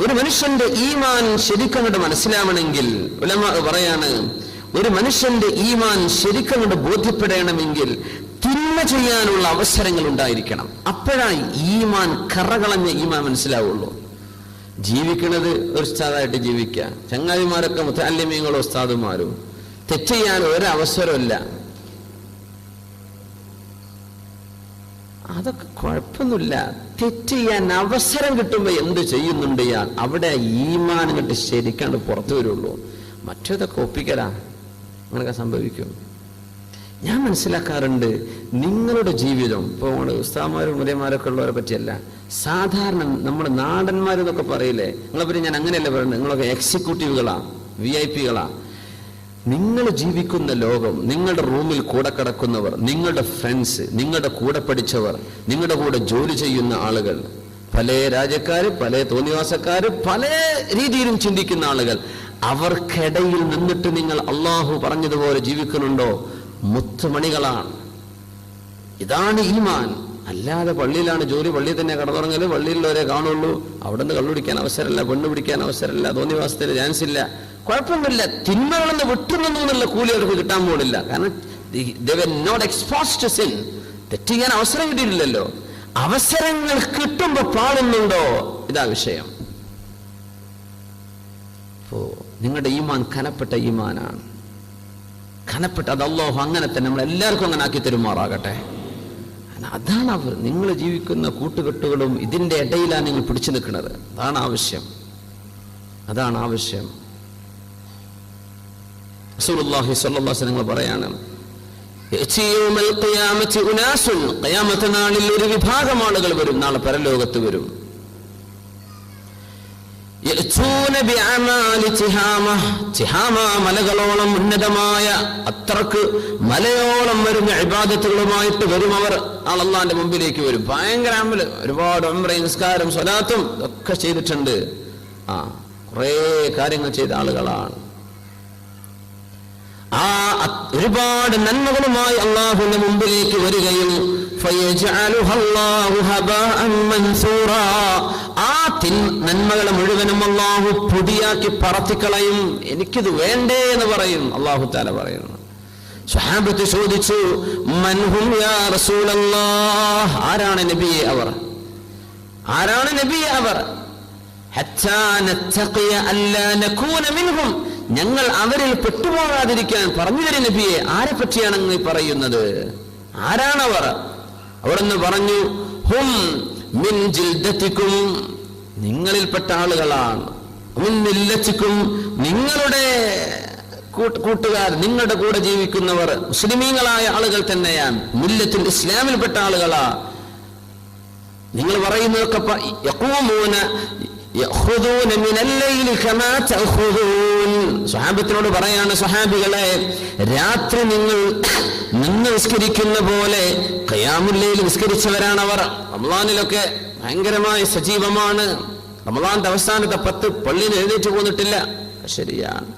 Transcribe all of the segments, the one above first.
ഒരു മനുഷ്യന്റെ ഈമാൻ ശരിക്കങ്ങോട്ട് മനസ്സിലാവണമെങ്കിൽ ഉലമാ പറയാണ്, ഒരു മനുഷ്യന്റെ ഈമാൻ ശരിക്കങ്ങോട്ട് ബോധ്യപ്പെടണമെങ്കിൽ തിന്മ ചെയ്യാനുള്ള അവസരങ്ങൾ ഉണ്ടായിരിക്കണം. അപ്പോഴാണ് ഈമാൻ കറകളഞ്ഞ ഈമാൻ മനസ്സിലാവുള്ളൂ. ജീവിക്കുന്നത് ഒരു ഉസ്താദായിട്ട് ജീവിക്കുക, ചങ്ങാതിമാരൊക്കെ മുതഅല്ലിമീങ്ങളും ഉസ്താദുമാരും, തെറ്റ് ചെയ്യാൻ ഒരവസരമില്ല. അതൊക്കെ കുഴപ്പമൊന്നുമില്ല. തെറ്റ് ചെയ്യാൻ അവസരം കിട്ടുമ്പോൾ എന്ത് ചെയ്യുന്നുണ്ട് ഇയാൾ, അവിടെ ഈമാൻ ഇങ്ങോട്ട് ശരിക്കാണ്ട് പുറത്തു വരുള്ളൂ. മറ്റേതൊക്കെ ഒപ്പിക്കലാ, അങ്ങനെയൊക്കെ സംഭവിക്കും. ഞാൻ മനസ്സിലാക്കാറുണ്ട്, നിങ്ങളുടെ ജീവിതം ഇപ്പോൾ ഉസ്താദന്മാരും മുലയന്മാരൊക്കെ ഉള്ളവരെ പറ്റിയല്ല, സാധാരണ നമ്മുടെ നാടന്മാരെന്നൊക്കെ പറയില്ലേ, നിങ്ങളെ പറ്റി ഞാൻ അങ്ങനെയല്ല പറയുന്നത്. നിങ്ങളൊക്കെ എക്സിക്യൂട്ടീവുകളാ, VIP-കളാ. നിങ്ങൾ ജീവിക്കുന്ന ലോകം, നിങ്ങളുടെ റൂമിൽ കൂടെ കിടക്കുന്നവർ, നിങ്ങളുടെ ഫ്രണ്ട്സ്, നിങ്ങളുടെ കൂടെ പഠിച്ചവർ, നിങ്ങളുടെ കൂടെ ജോലി ചെയ്യുന്ന ആളുകൾ, പല രാജ്യക്കാര്, പല തോന്നിവാസക്കാര്, പല രീതിയിലും ചിന്തിക്കുന്ന ആളുകൾ, അവർക്കിടയിൽ നിന്നിട്ട് നിങ്ങൾ അള്ളാഹു പറഞ്ഞതുപോലെ ജീവിക്കുന്നുണ്ടോ? മുത്തുമണികളാണ്. ഇതാണ് ഈമാൻ. അല്ലാതെ പള്ളിയിലാണ് ജോലി, പള്ളിയിൽ തന്നെ കടന്നുറങ്ങല്, പള്ളിയിലുള്ളവരെ കാണുള്ളൂ, അവിടെ നിന്ന് കള്ളുപിടിക്കാൻ അവസരമില്ല, പെണ്ണ് പിടിക്കാൻ അവസരമില്ല, തോന്നിവാസത്തിൽ ചാൻസ് ഇല്ല. കുഴപ്പമില്ല, തിന്മകളെന്ന് വിട്ടുനിന്നു എന്നുള്ള കൂലി അവർക്ക് കിട്ടാൻ പോണില്ല. കാരണം they were not exposed to sin. തെറ്റ് ചെയ്യാൻ അവസരം കിട്ടിയിട്ടില്ലല്ലോ. അവസരങ്ങൾ കിട്ടുമ്പോ പാടുന്നുണ്ടോ? ഇതാ വിഷയം. അപ്പോ നിങ്ങളുടെ ഈമാൻ കനപ്പെട്ട ഈമാനാണ്. കനപ്പെട്ട അത് അല്ലാഹു അങ്ങനെ തന്നെ നമ്മളെല്ലാവർക്കും അങ്ങനെ ആക്കി തരുമാറാകട്ടെ. അതാണ് അവർ നിങ്ങൾ ജീവിക്കുന്ന കൂട്ടുകെട്ടുകളും ഇതിന്റെ ഇടയിലാണ് നിങ്ങൾ പിടിച്ചു നിൽക്കുന്നത്. അതാണ് ആവശ്യം, അതാണ് ആവശ്യം. റസൂലുള്ളാഹി സ്വല്ലല്ലാഹു അലൈഹി വസല്ലം പറയാണ്, ഖിയാമത്ത് നാളിൽ ഒരു വിഭാഗം ആളുകൾ വരും, നാളെ പരലോകത്ത് വരും. മലകളോളം ഉന്നതമായ, അത്രക്ക് മലയോളം വരുന്ന ഇബാദത്തുകളുമായിട്ട് വരും അവർ. അള്ളാന്റെ മുമ്പിലേക്ക് വരും. ഭയങ്കര അമല്, ഒരുപാട് ഉംറയും നിസ്കാരം സ്വലാത്തും ഒക്കെ ചെയ്തിട്ടുണ്ട്. കുറേ കാര്യങ്ങൾ ചെയ്ത ആളുകളാണ്. ഒരുപാട് നന്മകളുമായി അള്ളാഹുവിന്റെ മുമ്പിലേക്ക് വരികയും നന്മകളെ മുഴുവനും അള്ളാഹു പൊടിയാക്കി പറത്തിക്കളയും. എനിക്കിത് വേണ്ടേ എന്ന് പറയും അള്ളാഹു തആല പറയുന്നു. സ്വഹാബത്ത് ചോദിച്ചു, മൻഹും യാ റസൂലല്ലാഹ്, ആരാണ് നബിയെ അവർ, ആരാണ് നബിയെ അവർ? ഹത്താ നത്തഖിയ അല്ലാ നകൂന മിൻഹും, ഞങ്ങൾ അവരിൽ പെട്ടുപോകാതിരിക്കാൻ പറഞ്ഞു തരും നബിയെ. ആരെ പറ്റിയാണ് നിങ്ങൾ പറയുന്നത്? ആരാണവർ? അവിടുന്ന് പറഞ്ഞു, ഹും മിൻ ജിൽദതികും, നിങ്ങളിൽപ്പെട്ട ആളുകളാണ്. മിൻ മില്ലതികും, നിങ്ങളുടെ കൂട്ടുകാർ, നിങ്ങളുടെ കൂടെ ജീവിക്കുന്നവർ മുസ്ലിമീങ്ങളായ ആളുകൾ തന്നെയാണ്, മില്ലത്തുൽ ഇസ്ലാമിൽപ്പെട്ട ആളുകളാ. നിങ്ങൾ പറയുന്നതൊക്കെ സ്വഹാബത്തിനോട് പറയാണ്, സ്വഹാബികളെ, രാത്രി നിങ്ങൾ നിന്ന് നിസ്കരിക്കുന്ന പോലെ ഖിയാമുൽ ലൈൽ നിസ്കരിച്ചവരാണവർ. റമളാനിലൊക്കെ ഭയങ്കരമായി സജീവമാണ്. റമളാന്റെ അവസാനത്തെ 10 പള്ളിയിൽ എഴുന്നേറ്റ് പോന്നിട്ടില്ല. ശരിയാണ്.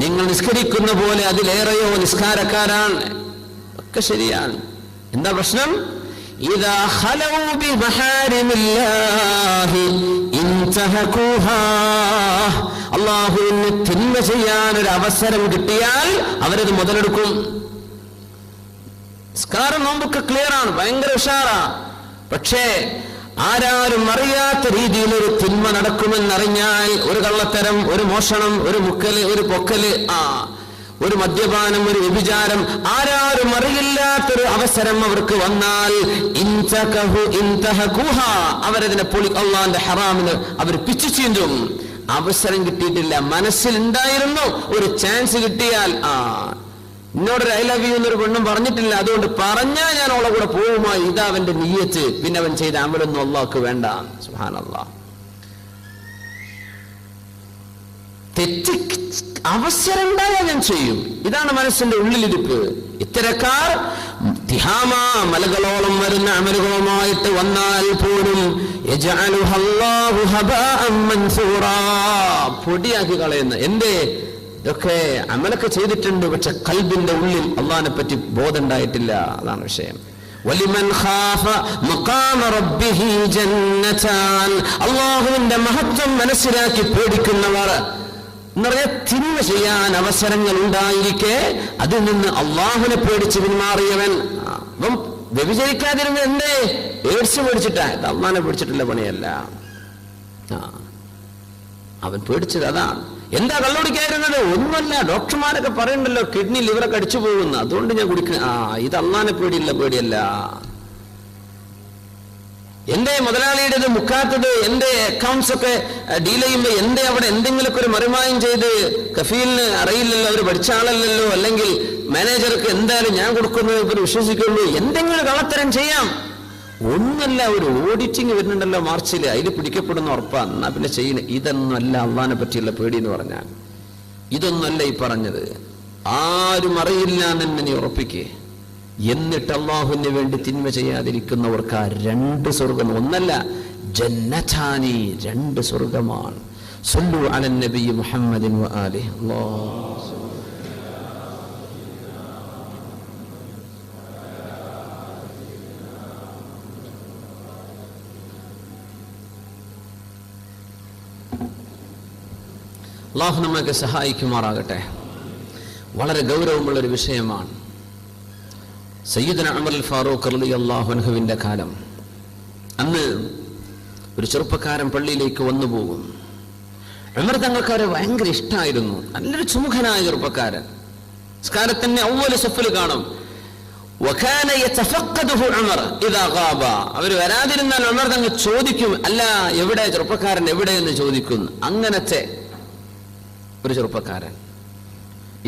നിങ്ങൾ നിസ്കരിക്കുന്ന പോലെ അതിലേറെയോ നിസ്കാരക്കാരാണ്. ഒക്കെ ശരിയാണ്. എന്താ പ്രശ്നം? ഇദാ ഖലൗ ബി മഹാരിമില്ലാഹി ഇൻതഹഖൂഹാ, അല്ലാഹുവിന് തിന്മ ചെയ്യാൻ ഒരു അവസരം കിട്ടിയാൽ അവരത് മുതലെടുക്കും. നിസ്കാരം നോമ്പൊക്കെ ക്ലിയർ ആണ്, ഭയങ്കര ഉഷാറാ. പക്ഷേ ആരാരും അറിയാത്ത രീതിയിൽ ഒരു തിന്മ നടക്കുമെന്നറിഞ്ഞാൽ, ഒരു കള്ളത്തരം, ഒരു മോഷണം, ഒരു മുക്കല്, ഒരു പൊക്കല്, ഒരു മദ്യപാനം, ഒരു വ്യഭിചാരം, ആരാരും അറിയില്ലാത്തൊരു അവസരം അവർക്ക് വന്നാൽ അവരതിനെ പൊളി, അള്ളാന്റെ ഹറാമിന് അവർ പിച്ചു ചീന്തും. അവസരം കിട്ടിയിട്ടില്ല, മനസ്സിലുണ്ടായിരുന്നു, ഒരു ചാൻസ് കിട്ടിയാൽ, എന്നോടൊരു ഐ ലവ് യു എന്നൊരു പെണ്ണും പറഞ്ഞിട്ടില്ല, അതുകൊണ്ട് പറഞ്ഞാൽ ഞാൻ അവളെ കൂടെ പോകുമായി, ഇതാ അവന്റെ നിയ്യത്ത്. പിന്നെ അവൻ ചെയ്ത അമലൊന്നും അള്ളാഹ്ക്ക് വേണ്ട. സുബ്ഹാനല്ലാഹ്. തെറ്റ് അവസരം ഉണ്ടായാൽ ഞാൻ ചെയ്യും, ഇതാണ് മനസ്സിന്റെ ഉള്ളിലിരിപ്പ്. ഇത്തരക്കാർ തിഹാമ മലകളോളം വരുന്ന അമലുകളുമായിട്ട് വന്നാൽ പോലും പൊടിയാക്കി കളയുന്ന. എന്തേ? ഇതൊക്കെ അമലൊക്കെ ചെയ്തിട്ടുണ്ട്, പക്ഷെ ഖൽബിന്റെ ഉള്ളിൽ അള്ളാഹിനെ പറ്റി ബോധം ഉണ്ടായിട്ടില്ല. അതാണ് വിഷയം. വലിമൻ ഖാഫ മഖാമ റബ്ബിഹി ജന്നതാൻ. അല്ലാഹുവിന്റെ മഹത്വം മനസ്സിലാക്കി പേടിക്കുന്നവർ എന്നറിയ തിന്മ ചെയ്യാൻ അവസരങ്ങൾ ഉണ്ടായിരിക്കെ അതിൽ നിന്ന് അള്ളാഹുവിനെ പേടിച്ച് പിന്മാറിയവൻ. അപ്പം വ്യഭിചരിക്കാതിരുന്നത് എന്തേ? എയ്ഡ്സ് പേടിച്ചിട്ടാ. അള്ളാഹിനെ പേടിച്ചിട്ടുള്ള പണിയല്ല. അവൻ പേടിച്ചത് അതാണ്. എന്താ കള്ളുടിക്കായിരുന്നത്? ഒന്നുമല്ല, ഡോക്ടർമാരൊക്കെ പറയണ്ടല്ലോ കിഡ്നി ലിവറൊക്കെ അടിച്ചു പോകുന്നു, അതുകൊണ്ട് ഞാൻ കുടിക്കുന്ന. ഇത് അള്ളാഹിനെ പേടിയല്ല. എന്റെ മുതലാളിയുടേത് മുക്കാത്തത്, എന്റെ അക്കൗണ്ട്സ് ഒക്കെ ഡീൽ ചെയ്യുമ്പോൾ എന്റെ അവിടെ എന്തെങ്കിലുമൊക്കെ ഒരു മറിമായം ചെയ്ത് കഫീലിന് അറിയില്ലല്ലോ, അവർ പഠിച്ച ആളല്ലല്ലോ, അല്ലെങ്കിൽ മാനേജർക്ക് എന്തായാലും ഞാൻ കൊടുക്കുന്നത് ഇവർ വിശ്വസിക്കുള്ളൂ, എന്തെങ്കിലും കള്ളത്തരം ചെയ്യാം. ഒന്നല്ല, ഒരു ഓഡിറ്റിംഗ് വരുന്നുണ്ടല്ലോ മാർച്ചിൽ, അതിൽ പിടിക്കപ്പെടുന്ന ഉറപ്പാ. എന്നാ പിന്നെ ചെയ്യുന്നത്. ഇതൊന്നുമല്ല അള്ളാഹിനെ പറ്റിയുള്ള പേടി എന്ന് പറഞ്ഞാൽ. ഇതൊന്നുമല്ല ഈ പറഞ്ഞത്. ആരും അറിയില്ല എന്ന് നീ ഉറപ്പിക്കേ. എന്നിട്ട് അള്ളാഹുവിന് വേണ്ടി തിന്മ ചെയ്യാതിരിക്കുന്നവർക്ക് ആ 2 സ്വർഗം, ഒന്നല്ല ജന്നതാനി, 2 സ്വർഗമാണ്. സല്ലു അലൻ നബി മുഹമ്മദിൻ വ ആലിഹി. അള്ളാഹു നമ്മൾക്ക് സഹായിക്കുമാറാകട്ടെ. വളരെ ഗൗരവമുള്ളൊരു വിഷയമാണ്. സയ്യിദുന ഉമർ അൽ ഫാറൂഖ് റളിയല്ലാഹു അൻഹുവിന്റെ കാലം. അന്ന് ഒരു ചെറുപ്പക്കാരൻ പള്ളിയിലേക്ക് വന്നു പോകും. ഉമർ തങ്ങൾക്ക് അവരെ ഭയങ്കര ഇഷ്ടമായിരുന്നു. നല്ലൊരു സുമുഖനായ ചെറുപ്പക്കാരൻ. നിസ്കാരത്തിന്റെ അവ്വൽ സഫിൽ കാണും. വകാന യതഫഖദുഹു ഉമർ ഇദാ ഗാബ. അവർ വരാതിരുന്നാൽ ഉമർ തങ്ങൾ ചോദിക്കും, അല്ല എവിടെ ചെറുപ്പക്കാരൻ എവിടെ എന്ന് ചോദിക്കും. അങ്ങനത്തെ ഒരു ചെറുപ്പക്കാരൻ.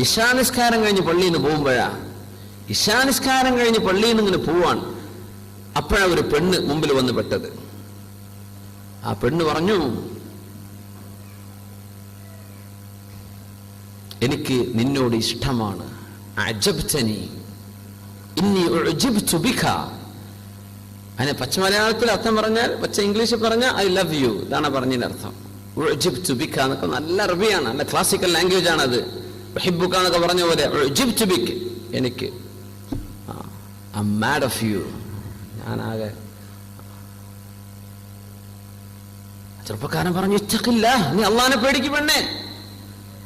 ഇശാനിസ്കാരം കഴിഞ്ഞ് പള്ളിയിൽ നിന്ന് പോകുമ്പോഴാ, ഇശാനിസ്കാരം കഴിഞ്ഞ് പള്ളിയിൽ നിന്ന് ഇങ്ങനെ പോവാൻ, അപ്പോഴാ ഒരു പെണ്ണ് മുമ്പിൽ വന്ന് പെട്ടത്. ആ പെണ്ണ് പറഞ്ഞു, എനിക്ക് നിന്നോട് ഇഷ്ടമാണ്. അജബ്തനി ഇന്നി ഉഅ്ജിബ്തു ബിക. അതിനെ പച്ച മലയാളത്തിൽ അർത്ഥം പറഞ്ഞാൽ, പച്ച ഇംഗ്ലീഷിൽ പറഞ്ഞാൽ ഐ ലവ് യു. ഇതാണ് പറഞ്ഞതിന്റെ അർത്ഥം. ഉഅ്ജിബ്തു ബിക എന്നൊക്കെ നല്ല അറബിയാണ്, നല്ല ക്ലാസിക്കൽ ലാംഗ്വേജ് ആണത്. ഉഹിബ്ബുക എന്നൊക്കെ പറഞ്ഞ പോലെ ഉഅ്ജിബ്തു ബിക, എനിക്ക് I am mad of you. ഞാനാകെ. ചെറുപ്പക്കാരൻ പറഞ്ഞു, ഇത്തഖില്ലാഹ്, നീ അള്ളാഹിനെ പേടിക്ക് പെണ്ണെ,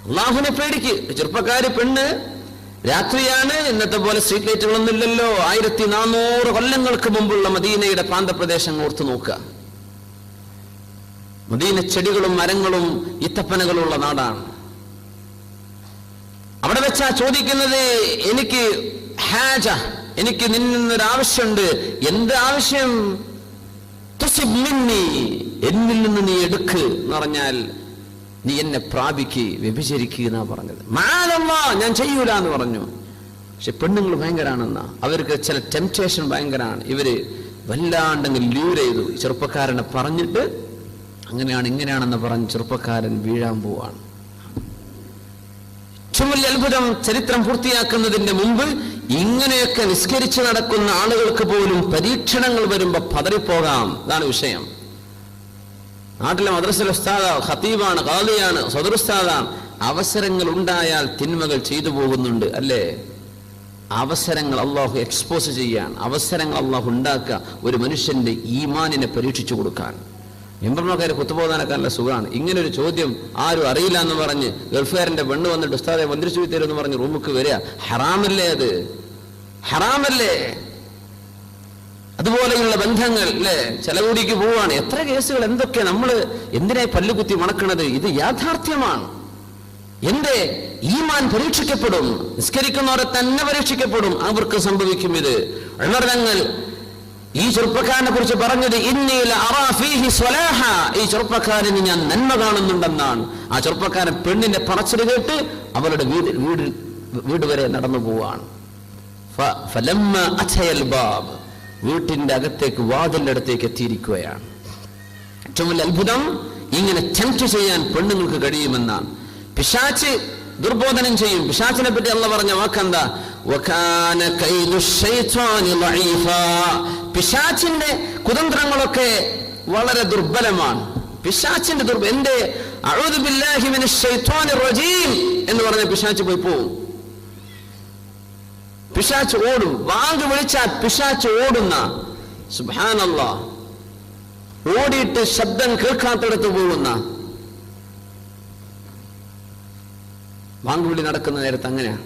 അള്ളാഹുവിനെ പേടിക്ക്. ചെറുപ്പക്കാര് പെണ്ണ്, രാത്രിയാണ്, ഇന്നത്തെ പോലെ സ്ട്രീറ്റ് ലൈറ്റുകളൊന്നും ഇല്ലല്ലോ. 1400 കൊല്ലങ്ങൾക്ക് മുമ്പുള്ള മദീനയുടെ പ്രാന്തപ്രദേശം ഓർത്ത് നോക്കുക. മദീന ചെടികളും മരങ്ങളും ഈത്തപ്പനകളും ഉള്ള നാടാണ്. അവിടെ വെച്ചാ ചോദിക്കുന്നത്, എനിക്ക് ഹാജ, എനിക്ക് നിന്നൊരാവശ്യമുണ്ട്. എന്ത് ആവശ്യം? തുസിബ് മിന്നി, എന്നിൽ നിന്ന് നീ എടുക്ക് എന്ന് പറഞ്ഞാൽ നീ എന്നെ പ്രാപിക്ക്, വ്യഭിചരിക്കുക എന്നാ പറഞ്ഞത്. മഅദല്ലാഹ്, ഞാൻ ചെയ്യൂല എന്ന് പറഞ്ഞു. പക്ഷെ പെണ്ണുങ്ങൾ ഭയങ്കരാണെന്നാ, അവർക്ക് ചില ടെംപ്റ്റേഷൻ ഭയങ്കരാണ്. ഇവര് വല്ലാണ്ടെങ്കിൽ ലൂർ ചെയ്തു. ചെറുപ്പക്കാരനെ പറഞ്ഞിട്ട് അങ്ങനെയാണ് ഇങ്ങനെയാണെന്ന് പറഞ്ഞ് ചെറുപ്പക്കാരൻ വീഴാൻ പോവാണ്. ഏറ്റവും വലിയ അത്ഭുതം, ചരിത്രം പൂർത്തിയാക്കുന്നതിന്റെ മുമ്പ് ഇങ്ങനെയൊക്കെ നിസ്കരിച്ച് നടക്കുന്ന ആളുകൾക്ക് പോലും പരീക്ഷണങ്ങൾ വരുമ്പോ പതറിപ്പോകാം. ഇതാണ് വിഷയം. നാട്ടിലെ മദ്രസയിലെ ഉസ്താദാണ്, ഖതീബാണ്, ഖാദിയാണ്, സദറുസ്താദാണ്. അവസരങ്ങൾ ഉണ്ടായാൽ തിന്മകൾ ചെയ്തു പോകുന്നുണ്ട്, അല്ലേ? അവസരങ്ങൾ അള്ളാഹു എക്സ്പോസ് ചെയ്യാൻ, അവസരങ്ങൾ അള്ളാഹു ഉണ്ടാക്കുക ഒരു മനുഷ്യന്റെ ഈമാനിനെ പരീക്ഷിച്ചു കൊടുക്കാൻ. മെമ്പർമാക്കാരെ കുത്തുപോകാനൊക്കെ നല്ല സുഖമാണ്. ഇങ്ങനെ ഒരു ചോദ്യം ആരും അറിയില്ല എന്ന് പറഞ്ഞ് ഗൾഫുകാരന്റെ പെണ്ണ് വന്നിട്ട് ഉസ്താദെ മന്ത്രിച്ചു തരും എന്ന് പറഞ്ഞ് റൂമുക്ക് വരിക, ഹറാമല്ലേ? അത് ഹറാമല്ലേ? അതുപോലെയുള്ള ബന്ധങ്ങൾ അല്ലേ? ചെലകൂടിക്ക് പോവാണ്. എത്ര കേസുകൾ, എന്തൊക്കെ നമ്മൾ എന്തിനായി പല്ലുകുത്തി മണക്കണത്? ഇത് യാഥാർത്ഥ്യമാണ്. എന്റെ ഈമാൻ പരീക്ഷിക്കപ്പെടും. നിസ്കരിക്കുന്നവരെ തന്നെ പരീക്ഷിക്കപ്പെടും. അവർക്ക് സംഭവിക്കും ഇത്. ഉമർ തങ്ങൾ ഈ ചെറുപ്പക്കാരനെ കുറിച്ച് പറഞ്ഞത്, ഇന്നീല അറാ ഫീഹി സ്വലാഹ, ഈ ചെറുപ്പക്കാരന് ഞാൻ നന്മ കാണുന്നുണ്ടെന്നാണ്. ആ ചെറുപ്പക്കാരൻ പെണ്ണിന്റെ പറച്ചിൽ കേട്ട് അവരുടെ വീട് വരെ നടന്നു പോവാണ്. ഫലമ്മ അഥയൽ ബാബ്, വീട്ടിന്റെ അകത്തേക്ക്, വാതിലിന്റെ അടുത്തേക്ക് എത്തിയിരിക്കുകയാണ്. ഏറ്റവും വലിയ അത്ഭുതം, ഇങ്ങനെ ടെംപ്റ്റ് ചെയ്യാൻ പെണ്ണുങ്ങൾക്ക് കഴിയുമെന്നാണ്. പിശാച് ദുർബോധനം ചെയ്യും. പിശാചിനെ പറ്റി അള്ളാഹ് പറഞ്ഞ വാക്കെന്താ? വകാന കൈദു ശൈത്വാനി ളഈഫാ. പിശാചിന്റെ കുതന്ത്രങ്ങളൊക്കെ വളരെ ദുർബലമാണ്. പിശാചിന്റെ എന്റെ അഊദു ബില്ലാഹി മിനശ് ശൈത്വാനിർ റജീം എന്ന് പറഞ്ഞ പിശാച് പോയി പോവും. പിശാച്ച് ഓടും. വാങ്ക് വിളിച്ചാൽ പിശാച്ച് ഓടുന്ന, സുബ്ഹാനല്ലാഹ്, ഓടിയിട്ട് ശബ്ദം കേൾക്കാത്തടത്ത് പോകുന്ന, വാങ്ക് വിളി നടക്കുന്ന നേരത്ത് അങ്ങനെയാ.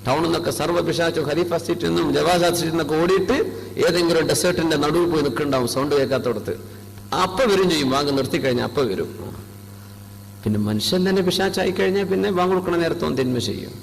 ടൗണിൽ നിന്നൊക്കെ സർവ്വ പിശാച്ചും ഖലീഫ സ്ട്രീറ്റിൽ നിന്നും ജവാസാദ് സ്ട്രീറ്റിൽ നിന്നൊക്കെ ഓടിയിട്ട് ഏതെങ്കിലും ഡെസേർട്ടിന്റെ നടുവിൽ പോയി നിൽക്കുന്നുണ്ടാവും, സൗണ്ട് കേൾക്കാത്തടത്ത്. അപ്പൊ വരും ചെയ്യും, വാങ്ക് നിർത്തിക്കഴിഞ്ഞാൽ അപ്പൊ വരും. പിന്നെ മനുഷ്യൻ തന്നെ പിശാച്ചായി കഴിഞ്ഞാൽ പിന്നെ വാങ്ക് കൊടുക്കണ നേരത്തോളം തിന്മ ചെയ്യും.